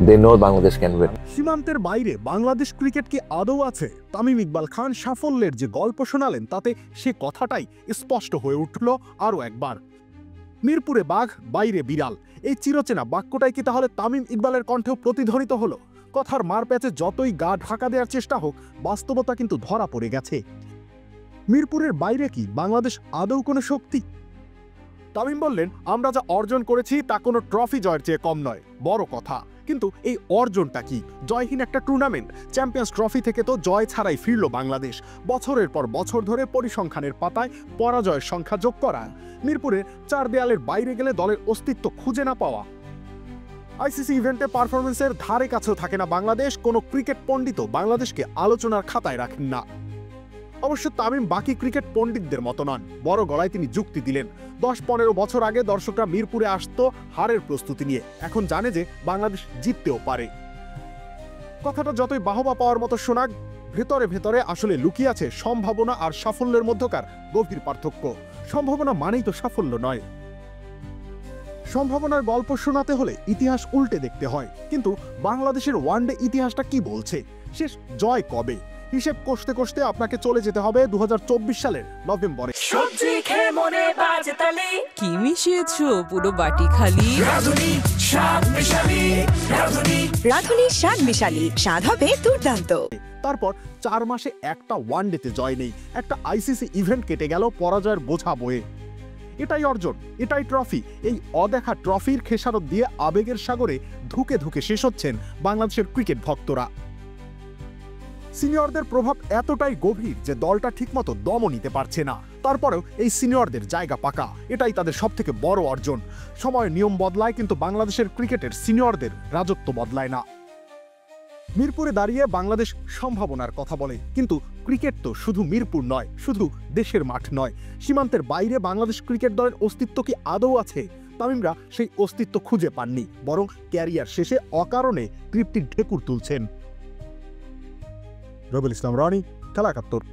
They know Bangladesh can win. সীমান্তের বাইরে Bangladesh cricket কি আদৌ আছে? তামিম ইকবাল খান সাফল্যের যে গল্প শোনালেন তাতে সে কথাটাই স্পষ্ট হয়ে উঠল আরও একবার। মিরপুরে বাঘ, বাইরে বিড়াল, এই চিরচেনা বাক্যটাই কি তাহলে তামিম ইকবালের কণ্ঠেও প্রতিধ্বনিত হলো? কথার মারপ্যাচে যতই গা ঢাকা দেওয়ার চেষ্টা হোক, বাস্তবতা কিন্তু ধরা পড়ে গেছে। মিরপুরের বাইরে কি বাংলাদেশ আদৌ কোনো শক্তি? তামিম বললেন, আমরা যা অর্জন করেছি তা কোনো ট্রফি জয়ের চেয়ে কম নয়, বড় কথা। কিন্তু এই অর্জনটা কি? জয়হীন একটা টুর্নামেন্ট। চ্যাম্পিয়ন্স ট্রফি থেকে তো জয় ছাড়াই ফিরল বাংলাদেশ। বছরের পর বছর ধরে পরিসংখ্যানের পাতায় পরাজয়ের সংখ্যা যোগ করা, মিরপুরের চার দেয়ালের বাইরে গেলে দলের অস্তিত্ব খুঁজে না পাওয়া। আইসিসি ইভেন্টে পারফরমেন্সের ধারে কাছেও থাকে না বাংলাদেশ। কোনো ক্রিকেট পণ্ডিতও বাংলাদেশকে আলোচনার খাতায় রাখেন না। অবশ্য তামিম বাকি ক্রিকেট পণ্ডিতদের মতো নন। বড় গলায় তিনি যুক্তি দিলেন। 10-15 বছর আগে দর্শকরা মিরপুরে আসতো হারের প্রস্তুতি নিয়ে, এখন জানে যে বাংলাদেশ জিততেও পারে। কথাটা যতই বাহবা পাওয়ার মতো শোনাক, ভেতরে ভেতরে আসলে লুকিয়ে আছে সম্ভাবনা আর সাফল্যের মধ্যকার গভীর পার্থক্য। সম্ভাবনা মানেই তো সাফল্য নয়। সম্ভাবনার গল্প শোনাতে হলে ইতিহাস উল্টে দেখতে হয়। কিন্তু বাংলাদেশের ওয়ানডে ইতিহাসটা কি বলছে? শেষ জয় কবে? হিসেব কষতে কষতে আপনাকে চলে যেতে হবে 2024 সালের নভেম্বরে। সবজি খেয়ে মনে বাজে তালি, কি মিশিয়েছো পুরো বাটি খালি? রাঁধুনি স্বাদ মিশালি, রাঁধুনি শাক মিশালি, স্বাদ হবে দুর্দান্ত। তারপর 4 মাসে একটা ওয়ানডেতে জয় নেই, একটা আইসিসি ইভেন্ট কেটে গেল পরাজয়ের বোঝা বয়ে। এটাই অর্জন, এটাই ট্রফি। এই অদেখা ট্রফির খেসারত দিয়ে আবেগের সাগরে ধুকে ধুকে শেষ হচ্ছেন বাংলাদেশের ক্রিকেট ভক্তরা। সিনিয়রদের প্রভাব এতটাই গভীর যে দলটা ঠিকমতো দমও নিতে পারছে না। তারপরেও এই সিনিয়রদের জায়গা পাকা, এটাই তাদের সবথেকে বড় অর্জন। সময়ের নিয়ম বদলায়, কিন্তু বাংলাদেশের ক্রিকেটের সিনিয়রদের রাজত্ব বদলায় না। মিরপুরে দাঁড়িয়ে বাংলাদেশ সম্ভাবনার কথা বলে, কিন্তু ক্রিকেট তো শুধু মিরপুর নয়, শুধু দেশের মাঠ নয়। সীমান্তের বাইরে বাংলাদেশ ক্রিকেট দলের অস্তিত্ব কি আদৌ আছে? তামিমরা সেই অস্তিত্ব খুঁজে পাননি, বরং ক্যারিয়ার শেষে অকারণে তৃপ্তির ঢেকুর তুলছেন। রবিউল ইসলাম রনি, খেলা ৭১।